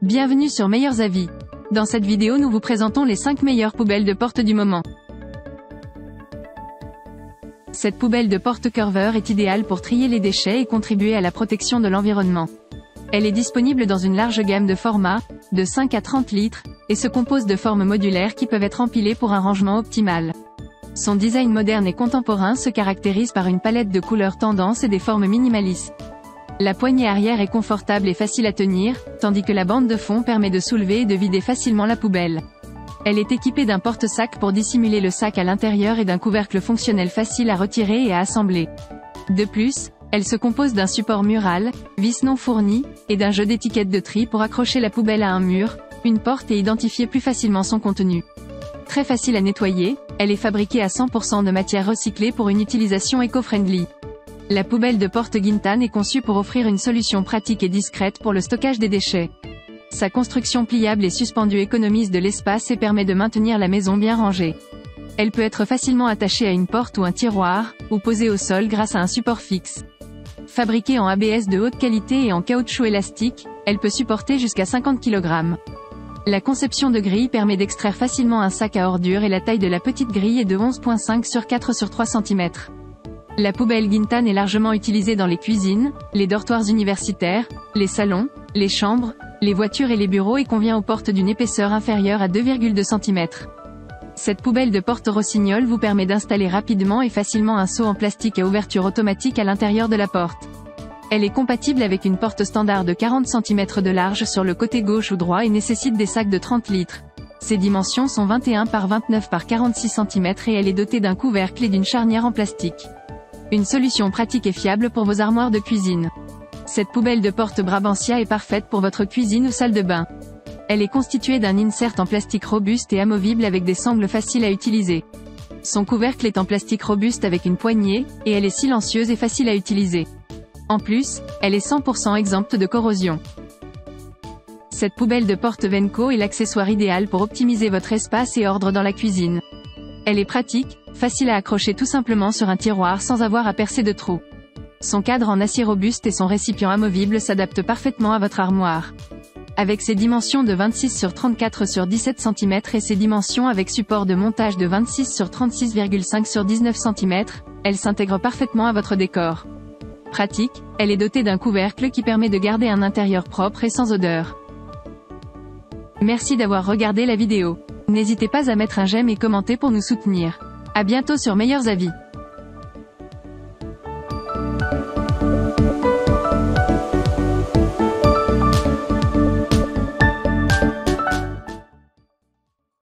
Bienvenue sur Meilleurs Avis. Dans cette vidéo nous vous présentons les 5 meilleures poubelles de porte du moment. Cette poubelle de porte curveur est idéale pour trier les déchets et contribuer à la protection de l'environnement. Elle est disponible dans une large gamme de formats, de 5 à 30 litres, et se compose de formes modulaires qui peuvent être empilées pour un rangement optimal. Son design moderne et contemporain se caractérise par une palette de couleurs tendances et des formes minimalistes. La poignée arrière est confortable et facile à tenir, tandis que la bande de fond permet de soulever et de vider facilement la poubelle. Elle est équipée d'un porte-sac pour dissimuler le sac à l'intérieur et d'un couvercle fonctionnel facile à retirer et à assembler. De plus, elle se compose d'un support mural, vis non fourni, et d'un jeu d'étiquettes de tri pour accrocher la poubelle à un mur, une porte et identifier plus facilement son contenu. Très facile à nettoyer, elle est fabriquée à 100% de matière recyclée pour une utilisation éco-friendly. La poubelle de porte Gintan est conçue pour offrir une solution pratique et discrète pour le stockage des déchets. Sa construction pliable et suspendue économise de l'espace et permet de maintenir la maison bien rangée. Elle peut être facilement attachée à une porte ou un tiroir, ou posée au sol grâce à un support fixe. Fabriquée en ABS de haute qualité et en caoutchouc élastique, elle peut supporter jusqu'à 50 kg. La conception de grille permet d'extraire facilement un sac à ordures et la taille de la petite grille est de 11,5 sur 4 sur 3 cm. La poubelle Gintan est largement utilisée dans les cuisines, les dortoirs universitaires, les salons, les chambres, les voitures et les bureaux et convient aux portes d'une épaisseur inférieure à 2,2 cm. Cette poubelle de porte rossignol vous permet d'installer rapidement et facilement un seau en plastique à ouverture automatique à l'intérieur de la porte. Elle est compatible avec une porte standard de 40 cm de large sur le côté gauche ou droit et nécessite des sacs de 30 litres. Ses dimensions sont 21 par 29 par 46 cm et elle est dotée d'un couvercle et d'une charnière en plastique. Une solution pratique et fiable pour vos armoires de cuisine. Cette poubelle de porte Brabantia est parfaite pour votre cuisine ou salle de bain. Elle est constituée d'un insert en plastique robuste et amovible avec des sangles faciles à utiliser. Son couvercle est en plastique robuste avec une poignée, et elle est silencieuse et facile à utiliser. En plus, elle est 100% exempte de corrosion. Cette poubelle de porte Venco est l'accessoire idéal pour optimiser votre espace et ordre dans la cuisine. Elle est pratique, facile à accrocher tout simplement sur un tiroir sans avoir à percer de trous. Son cadre en acier robuste et son récipient amovible s'adaptent parfaitement à votre armoire. Avec ses dimensions de 26 sur 34 sur 17 cm et ses dimensions avec support de montage de 26 sur 36,5 sur 19 cm, elle s'intègre parfaitement à votre décor. Pratique, elle est dotée d'un couvercle qui permet de garder un intérieur propre et sans odeur. Merci d'avoir regardé la vidéo. N'hésitez pas à mettre un j'aime et commenter pour nous soutenir. À bientôt sur Meilleurs Avis.